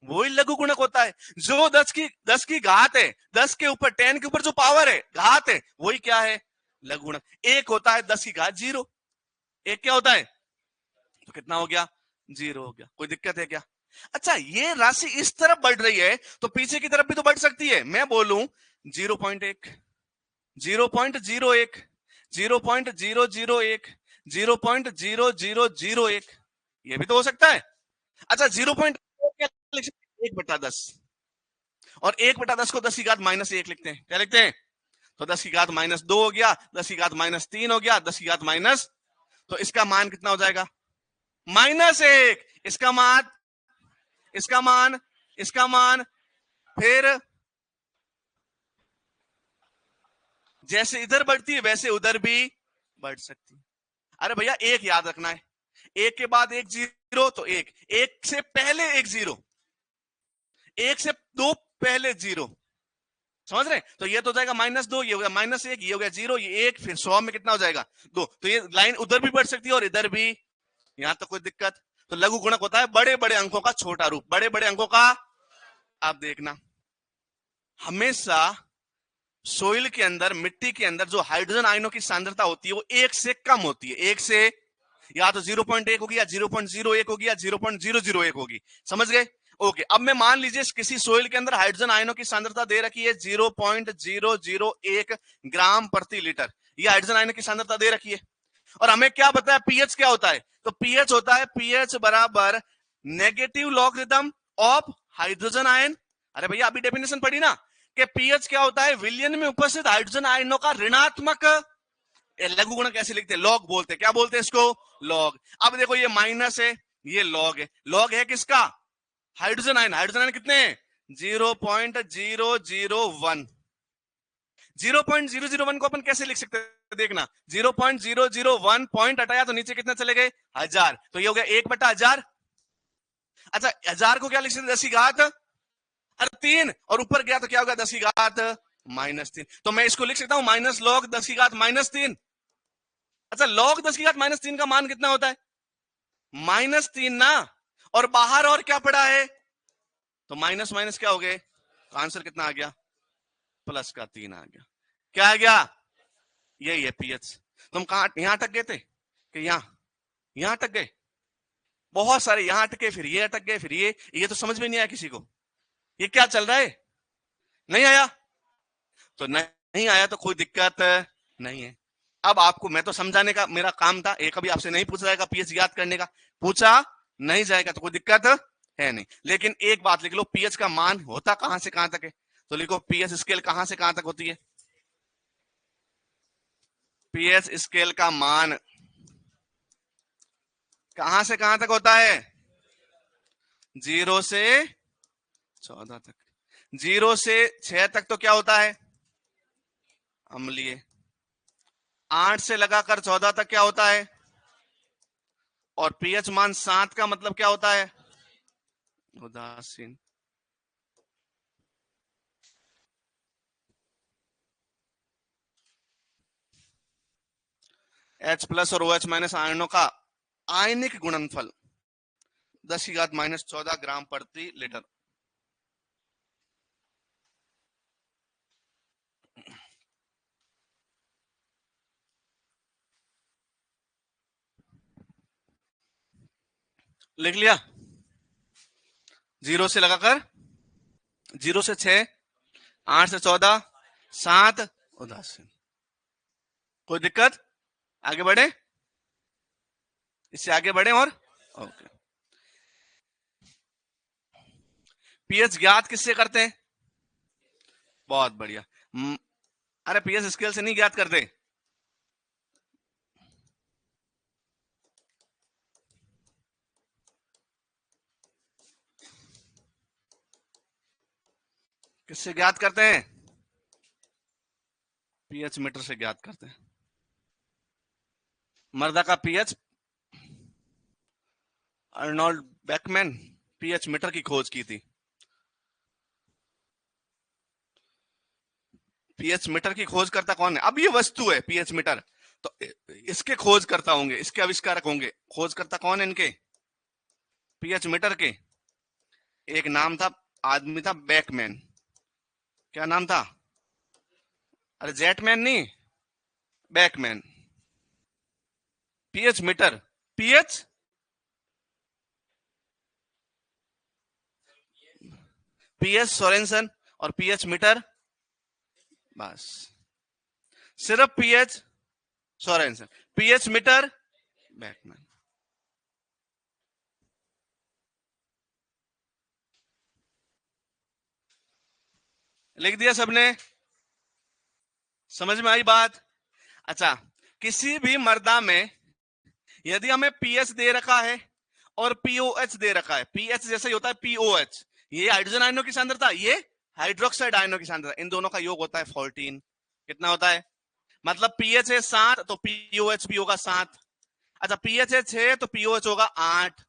वही लघु गुणक होता है। जो 10 की घात है, 10 के ऊपर 10 के ऊपर जो पावर है, घात है, वही क्या है? लघु गुणक। एक होता है 10 की घात 0, एक क्या होता है? तो कितना हो गया? 0 हो गया। कोई दिक्कत है क्या? अच्छा ये राशि इस तरफ बढ़ रही है तो पीछे की तरफ भी तो बढ़ सकती है। मैं बोलूं 0.1, 0.01, 0.001, 0.0001, ये भी तो हो सकता है। अच्छा 1/10 और 1/10 को 10 की घात -1 लिखते हैं। क्या लिखते हैं? तो 10 की घात -2 हो गया, 10 की घात -3 हो गया, 10 की घात माइनस, तो इसका मान कितना हो जाएगा? -1। इसका मान, इसका मान, इसका मान, फिर जैसे इधर बढ़ती है वैसे उधर भी बढ़ सकती है। अरे भैया एक याद रखना है, एक के बाद एक जीरो तो एक, एक से पहले एक जीरो, एक से दो पहले जीरो, समझ रहे? तो ये तो हो जाएगा -2, ये हो गया -1, ये हो गया 0, ये 1, फिर 100 में कितना हो जाएगा? 2। तो ये लाइन उधर भी बढ़ सकती है और इधर भी। यहां तो कोई दिक्कत? तो लघु गुणक होता है बड़े बड़े अंकों का छोटा रूप, बड़े बड़े अंकों का। आप देखना हमेशा सोइल के अंदर, मिट्टी के अंदर जो हाइड्रोजन आयनों की सांद्रता होती है वो 1 से कम होती है। 1 से या तो 0.1 होगी, या 0.01 होगी, या 0.001 होगी। समझ गए? ओके। अब मैं मान लीजिए किसी सोइल के अंदर हाइड्रोजन आयनों की सांद्रता दे रखी है 0.001 ग्राम प्रति लीटर, ये हाइड्रोजन आयनों की सांद्रता दे रखी है। और हमें क्या बताया पीएच क्या होता है, तो पीएच होता है पीएच बराबर negative logarithm of hydrogen ion. अरे भैया अभी डेफिनेशन पढ़ी ना कि पीएच क्या होता है, विलयन में उपस्थित हाइड्रोजन आयनों का ऋणात्मक लघु गुणक कैसे लिखते हैं, लॉग बोलते हैं, क्या बोलते हैं इसको, लॉग। अब देखो ये माइनस है, ये लॉग है, लॉग है किसका, हाइड्रोजन आयन। हाइड्रोजन आयन कितने हैं, 0.001। 0.001 को अपन कैसे लिख सकते हैं, देखना 0.001 पॉइंट हटाया तो नीचे कितने चले गए, 1000, तो ये हो गया 1/1000। अच्छा 1000 को क्या लिख सकते, 10 की घात अरे 3, और ऊपर गया तो क्या होगा 10 की घात -3, तो मैं इसको लिख सकता हूं माइनस लॉग 10 की घात -3। अच्छा लॉग 10 की घात -3 का मान कितना होता है, -3 ना, और बाहर और क्या पड़ा है, तो माइनस माइनस क्या हो गए, तो आंसर कितना आ गया, प्लस का 3 आ गया। क्या आ गया, यही है पीएच। तुम कहां यहां अटक गए थे कि यहां अटक गए, बहुत सारे यहां अटके, फिर ये अटक गए, फिर ये तो समझ में नहीं आया किसी को, ये क्या चल रहा है, नहीं आया, तो नहीं आया तो कोई दिक्कत नहीं है। अब आपको मैं तो समझाने का मेरा काम था, एक कभी आपसे नहीं पूछा जाएगा पीएच याद करने का, पूछा नहीं जाएगा तो कोई दिक्कत है नहीं। लेकिन एक बात लिख लो, पीएच का मान होता कहां से कहां तक है, तो लिखो पीएच स्केल कहां से कहां तक होती है, पीएच स्केल का मान कहां से कहां तक होता है, 0 से 14 तक। 0 से 6 तक तो क्या होता है, अम्लीय। 8 से लगाकर 14 तक क्या होता है, और पीएच मान 7 का मतलब क्या होता है, उदासीन। H+ और OH- आयनों का आयनिक गुणनफल 10 की घात -14 ग्राम प्रति लीटर। लिख लिया, 0 से लगाकर 0 से 6, 8 से 14, 7 उदासीन। कोई दिक्कत, आगे बढ़े, इससे आगे बढ़े और ओके। पीएच ज्ञात किससे करते हैं, बहुत बढ़िया। अरे पीएच स्केल से नहीं ज्ञात करते, किससे ज्ञात करते हैं, पीएच मीटर से ज्ञात करते हैं। मर्दा का pH Arnold Beckmann pH meter की खोज की थी। पीएच मीटर की खोज करता कौन है, अब ये वस्तु है पीएच मीटर, तो इसके खोज करता होंगे, इसके आविष्कारक होंगे, खोज करता कौन है इनके, पीएच मीटर के। एक नाम था, आदमी था बैकमैन, क्या नाम था, अरे जेटमैन नहीं, Beckmann. PH meter, pH pH Sorensen और पीएच मीटर, बस सिर्फ pH Sorensen, pH meter Beckmann. लिख दिया सबने, समझ में आई बात। अच्छा किसी भी मर्दा में यदि हमें पीएच दे रखा है और पीओएच दे रखा है, पीएच जैसे ही होता है पीओएच, ये हाइड्रोजन आयनों की सांद्रता, ये हाइड्रोक्साइड आयनों की सांद्रता, इन दोनों का योग होता है 14। कितना होता है, मतलब पीएच है 7 तो पीओएच भी होगा 7। अच्छा पीएच है 6 तो पीओएच होगा 8।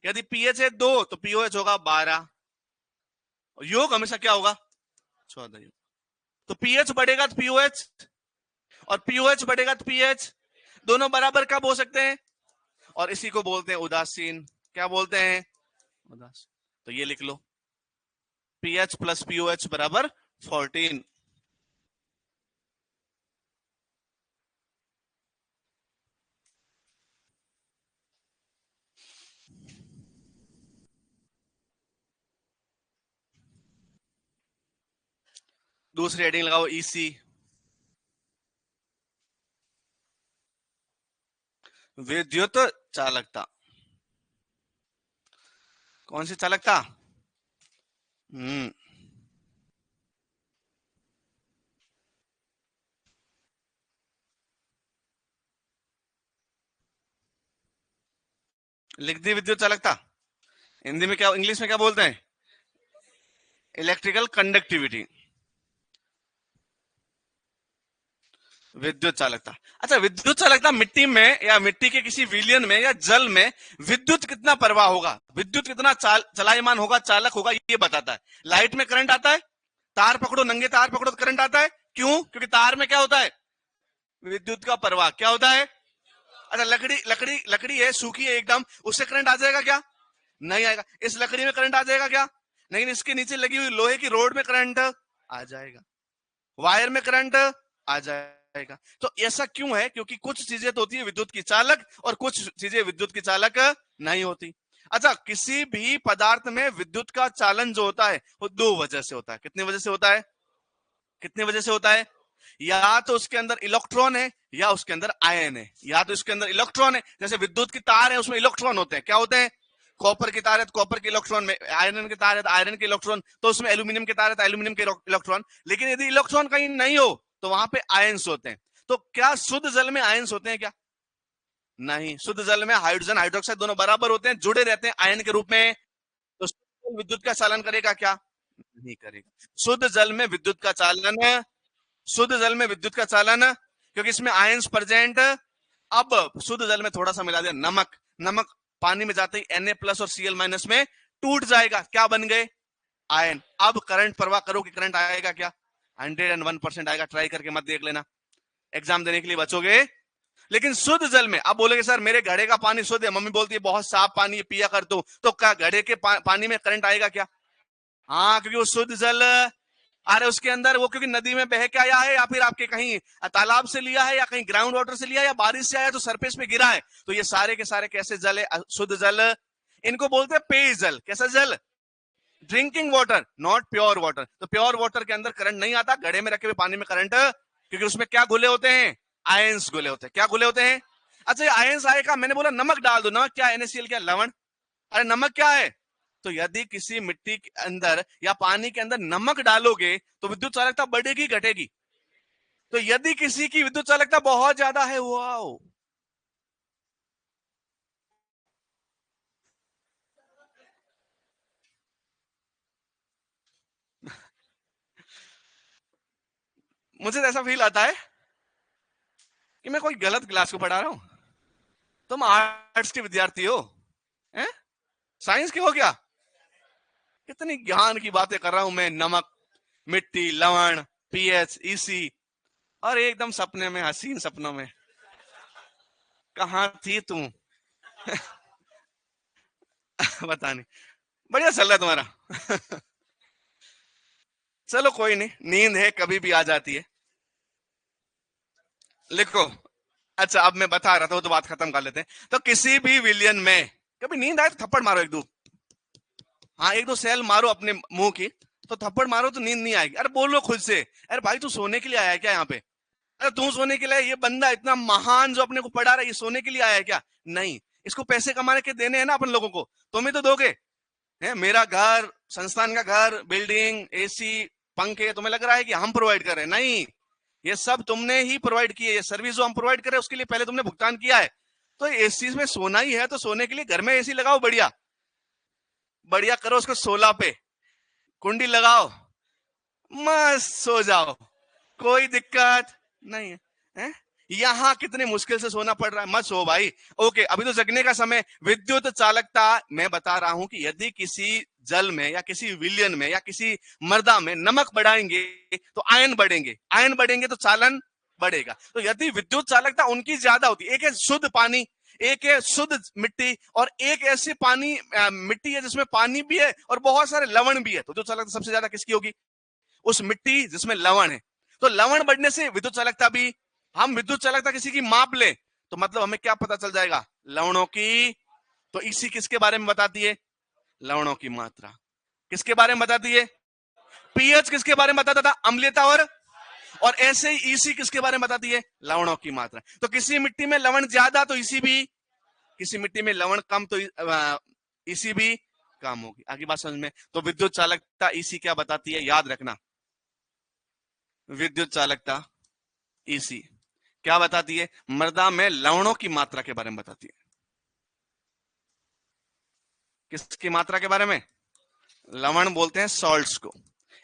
यदि पीएच है 2 तो पीओएच होगा 12। योग हमेशा क्या होगा, 14। तो पीएच बढ़ेगा तो पीओएच, और पीओएच बढ़ेगा तो पीएच, दोनों बराबर कब हो सकते हैं, और इसी को बोलते हैं उदासीन। क्या बोलते हैं, उदासीन। तो ये लिख लो, पीएच प्लस पीओएच बराबर 14। दूसरी हेडिंग लगाओ ईसी। विद्युत चालकता। कौन सी चालकता? हम्म लिख दी विद्युत चालकता। हिंदी में क्या, इंग्लिश में क्या बोलते हैं? Electrical conductivity. विद्युत चालकता। अच्छा, विद्युत चालकता मिट्टी में या मिट्टी के किसी विलयन में या जल में विद्युत कितना प्रवाह होगा, विद्युत कितना चलायमान होगा, चालक होगा, ये बताता है। लाइट में करंट आता है, तार पकड़ो, नंगे तार पकड़ो तो करंट आता है। क्यों? क्योंकि तार में क्या होता है? विद्युत का प्रवाह। क्या होता है? अच्छा, लकड़ी लकड़ी लकड़ी है, सूखी है एकदम, उससे करंट आ जाएगा क्या? नहीं आएगा। इस लकड़ी में करंट आ जाएगा क्या? नहीं। इसके नीचे लगी हुई लोहे की रोड में करंट आ जाएगा, वायर में करंट आ जाएगा। तो ऐसा क्यों है? क्योंकि कुछ चीजें तो होती है विद्युत की चालक और कुछ चीजें विद्युत की चालक नहीं होती। अच्छा, किसी भी पदार्थ में विद्युत का चालन जो होता है वो दो वजह से होता है। कितनी वजह से होता है? कितनी वजह से होता है? या तो उसके अंदर इलेक्ट्रॉन है या उसके अंदर आयन है। या तो इसके अंदर इलेक्ट्रॉन है, जैसे विद्युत की तार है उसमें इलेक्ट्रॉन होते हैं। क्या होते हैं? कॉपर की तार है तो कॉपर के इलेक्ट्रॉन में, आयरन की तार है तो आयरन के इलेक्ट्रॉन, तो उसमें एल्यूमिनियम की तार है तो एल्यूमिनियम के इलेक्ट्रॉन। लेकिन यदि इलेक्ट्रॉन कहीं नहीं हो तो वहां पे आयंस होते हैं। तो क्या शुद्ध जल में आयंस होते हैं क्या? नहीं। शुद्ध जल में हाइड्रोजन हाइड्रोक्साइड दोनों बराबर होते हैं, जुड़े रहते हैं आयन के रूप में। तो शुद्ध जल विद्युत का चालन करेगा क्या? नहीं करेगा। शुद्ध जल में विद्युत का चालन, शुद्ध जल में विद्युत का चालन, क्योंकि इसमें आयंस प्रेजेंट। अब शुद्ध जल में थोड़ा सा मिला दिया नमक, नमक पानी में जाते ही Na+ और Cl- में टूट जाएगा, क्या बन गए? आयन। अब करंट प्रवाह करो कि करंट आएगा क्या? 101% आएगा। ट्राई करके मत देख लेना, एग्जाम देने के लिए बचोगे। लेकिन शुद्ध जल में, अब बोलोगे सर मेरे घड़े का पानी शुद्ध है, मम्मी बोलती है बहुत साफ पानी है पिया कर दो, तो क्या घड़े के पानी में करंट आएगा क्या? हाँ, क्योंकि वो शुद्ध जल। अरे उसके अंदर वो क्योंकि नदी में बह के आया है या फिर आपके कहीं तालाब से लिया है या कहीं ग्राउंड वाटर से लिया है या बारिश से आया तो सरफेस पे गिरा है, तो ये सारे के सारे कैसे जल है? शुद्ध जल। इनको बोलते हैं पेय जल। कैसा जल? Drinking water, not pure water. तो प्योर वाटर के अंदर करंट नहीं आता, घड़े में रखे हुए पानी में करंट, क्योंकि उसमें क्या घुले होते हैं? आयंस घुले होते हैं। क्या घुले होते हैं? अच्छा, ये आयंस आएगा, मैंने बोला नमक डाल दो, नमक क्या है? NaCl क्या? लवण। अरे नमक क्या है? तो यदि किसी मिट्टी के अंदर या पानी के अंदर नमक डालोगे तो विद्युत चालकता बढ़ेगी घटेगी? तो यदि किसी की विद्युत चालकता बहुत ज्यादा है, वाओ, मुझे तो ऐसा फील आता है कि मैं कोई गलत क्लास को पढ़ा रहा हूं। तुम आर्ट्स के विद्यार्थी हो, हैं? साइंस के हो क्या? कितनी ज्ञान की बातें कर रहा हूं मैं। नमक, मिट्टी, लवण, pH, EC, और एकदम सपने में, हसीन सपनों में। कहां थी तुम? बता नहीं। बढ़िया चल रहा है तुम्हारा। चलो कोई नहीं, नींद है कभी भी आ जाती है। लिखो। अच्छा, अब मैं बता रहा था वो तो बात खत्म कर लेते हैं। तो किसी भी विलियन में कभी नींद आए तो थप्पड़ मारो एक दो। हाँ, एक दो सेल मारो अपने मुंह की, तो थप्पड़ मारो तो नींद नहीं आएगी। अरे बोलो खुद से, अरे भाई तू सोने के लिए आया है क्या यहाँ पे? अरे तू सोने के लिए, ये बंदा इतना महान जो अपने को पढ़ा रहा है, ये सोने के लिए आया है क्या? नहीं। इसको पैसे कमाने के देने हैं ना अपन लोगों को, तुम ही तो दोगे। है मेरा घर, संस्थान का घर, बिल्डिंग, AC, पंखे, तुम्हें लग रहा है कि हम प्रोवाइड कर रहे हैं? नहीं, ये सब तुमने ही प्रोवाइड किए। ये सर्विस जो हम प्रोवाइड कर रहे हैं उसके लिए पहले तुमने भुगतान किया है। तो इस चीज में सोना ही है तो सोने के लिए घर में AC लगाओ, बढ़िया बढ़िया करो उसको 16 पे, कुंडी लगाओ, मस्त सो जाओ, कोई दिक्कत नहीं है, है? यहाँ कितने मुश्किल से सोना पड़ रहा है, मत सो भाई। ओके, अभी तो जगने का समय। विद्युत चालकता मैं बता रहा हूं कि यदि किसी जल में या किसी विलयन में या किसी मर्दा में नमक बढ़ाएंगे तो आयन बढ़ेंगे, आयन बढ़ेंगे तो चालन बढ़ेगा। तो यदि विद्युत चालकता उनकी ज्यादा होती, एक है शुद्ध पानी, एक है शुद्ध मिट्टी, और एक ऐसी पानी मिट्टी है जिसमें पानी भी है और बहुत सारे लवण भी है, तो जो चालकता सबसे ज्यादा किसकी होगी? उस मिट्टी जिसमें लवण है। तो लवण बढ़ने से विद्युत चालकता भी। हम विद्युत चालकता किसी की माप ले तो मतलब हमें क्या पता चल जाएगा? लवणों की। तो इसी किसके बारे में बताती है? लवणों की मात्रा। किसके बारे में बताती है? pH किसके बारे में बताता था? अम्लीयता और और ऐसे ही ईसी किसके बारे में बताती है? लवणों की मात्रा। तो किसी मिट्टी में लवण ज्यादा तो ईसी भी, किसी मिट्टी में लवण कम तो ईसी भी कम होगी। आगे बात समझ में? तो विद्युत चालकता ईसी क्या बताती है, याद रखना। विद्युत चालकता ईसी क्या बताती है? मृदा में लवणों की मात्रा के बारे में बताती है। किसकी मात्रा के बारे में? लवण बोलते हैं सॉल्ट्स को।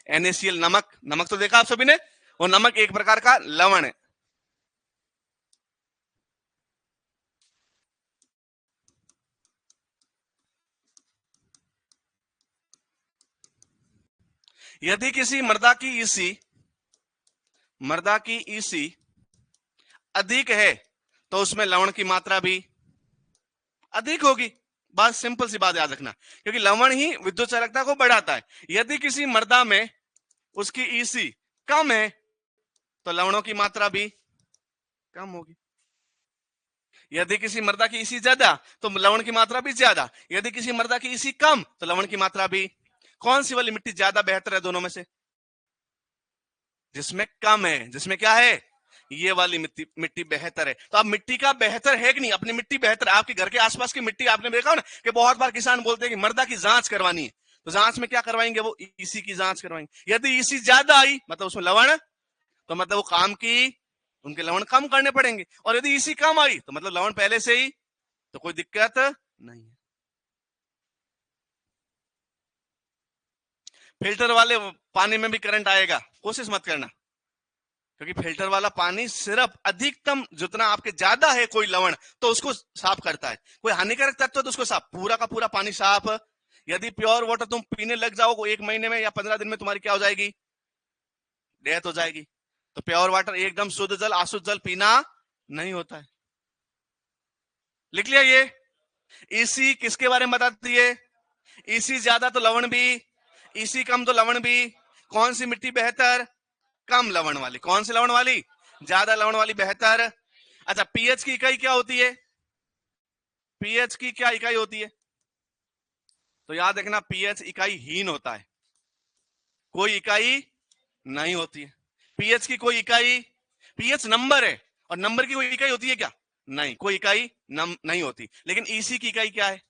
NaCl नमक, नमक तो देखा आप सभी ने, वो नमक एक प्रकार का लवण है। यदि किसी मृदा की ईसी अधिक है तो उसमें लवण की मात्रा भी अधिक होगी। बात सिंपल सी बात याद रखना, क्योंकि लवण ही विद्युत चालकता को बढ़ाता है। यदि किसी मृदा में उसकी ईसी कम है तो लवणों की मात्रा भी कम होगी। यदि किसी मृदा की ईसी ज्यादा तो लवण की मात्रा भी ज्यादा। यदि किसी मृदा की ईसी कम तो लवण की मात्रा भी। कौन सी वाली मिट्टी ज्यादा बेहतर है दोनों में से? जिसमें कम है, जिसमें क्या है, ये वाली मिट्टी मिट्टी बेहतर है। तो अब मिट्टी का बेहतर है कि नहीं? अपनी मिट्टी बेहतर है। आपके घर के आसपास की मिट्टी आपने देखा हो ना कि बहुत बार किसान बोलते हैं कि मृदा की जांच करवानी है, तो जांच में क्या करवाएंगे? वो ईसी की जांच करवाएंगे। यदि ईसी ज्यादा आई मतलब उसमें लवण, तो मतलब वो काम की, उनके लवण कम करने पड़ेंगे। और यदि ईसी कम आई तो मतलब लवण पहले से ही, तो कोई दिक्कत नहीं है। फिल्टर वाले पानी में भी करंट आएगा, कोशिश मत करना, क्योंकि फिल्टर वाला पानी सिर्फ अधिकतम जितना आपके ज्यादा है कोई लवण तो उसको साफ करता है। कोई हानिकारक तत्व तो उसको साफ, पूरा का पूरा पानी साफ। यदि प्योर वाटर तुम पीने लग जाओ 1 महीने में या 15 दिन में, तुम्हारी क्या हो जाएगी? डेथ हो जाएगी। तो प्योर वाटर एकदम शुद्ध जल, अशुद्ध जल पीना नहीं होता है। लिख लिया ये? ईसी किसके बारे में बताती है? ईसी ज्यादा तो लवण भी, ईसी कम तो लवण भी। कौन सी मिट्टी बेहतर? कम लवण वाली। कौन सी लवण वाली? ज्यादा लवण वाली बेहतर। अच्छा, पीएच की इकाई क्या होती है? पीएच की क्या इकाई होती है? तो याद रखना, पीएच इकाई हीन होता है, कोई इकाई नहीं होती है। पीएच की कोई इकाई, पीएच नंबर है, और नंबर की कोई इकाई होती है क्या? नहीं, कोई इकाई नहीं होती। लेकिन ईसी की इकाई क्या है?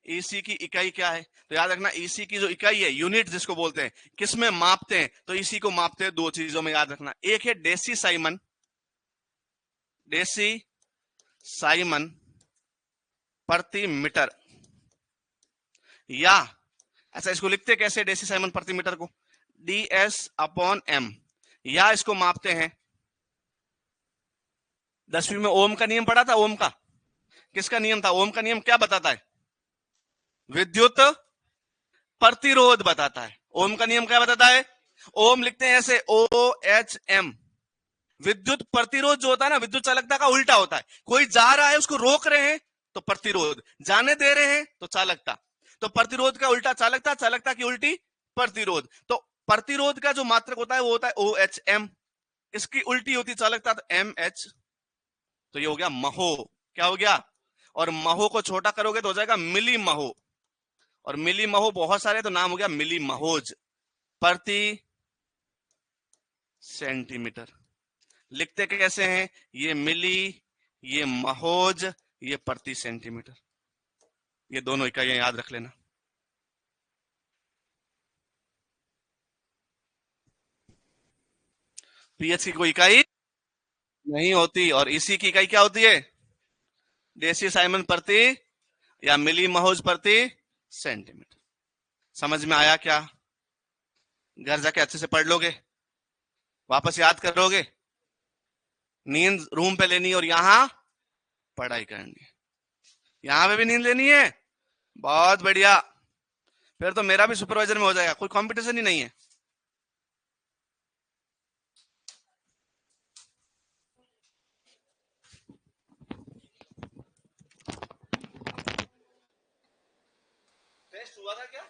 ईसी की इकाई क्या है? तो याद रखना, ईसी की जो इकाई है, यूनिट जिसको बोलते हैं, किसमें मापते हैं? तो ईसी को मापते हैं दो चीजों में, याद रखना। एक है डेसी साइमन, डेसी साइमन प्रति मीटर, या अच्छा इसको लिखते कैसे डेसी साइमन प्रति मीटर को? DS/m, या इसको मापते हैं, 10वीं में ओम का नियम पढ़ा था। ओम का किसका नियम था? ओम का नियम क्या बताता है? विद्युत प्रतिरोध बताता है। ओम का नियम क्या बताता है? ओम लिखते हैं ऐसे, OHM। विद्युत प्रतिरोध जो होता है ना, विद्युत चालकता का उल्टा होता है। कोई जा रहा है उसको रोक रहे हैं तो प्रतिरोध, जाने दे रहे हैं तो चालकता। तो प्रतिरोध का उल्टा चालकता, चालकता की उल्टी प्रतिरोध। तो प्रतिरोध का जो मात्रक होता है वो होता है OHM, इसकी उल्टी होती चालकता तो MH। तो ये हो गया महो। क्या हो गया? और महो को छोटा करोगे तो हो जाएगा मिली महो, और मिली महो बहुत सारे तो नाम हो गया मिली महोज प्रति सेंटीमीटर। लिखते कैसे हैं? ये मिली, ये महोज, ये प्रति सेंटीमीटर। ये दोनों इकाइयां याद रख लेना। पीएच की कोई इकाई नहीं होती, और इसी की इकाई क्या होती है? डेसी साइमन प्रति या मिली महोज प्रति सेंटीमीटर। समझ में आया क्या? घर जाके अच्छे से पढ़ लोगे, वापस याद करोगे। नींद रूम पे लेनी और यहां पढ़ाई करनी। यहां पे भी नींद लेनी है, बहुत बढ़िया। फिर तो मेरा भी सुपरवाइजर में हो जाएगा, कोई कंपटीशन ही नहीं है। टेस्ट हुआ था क्या?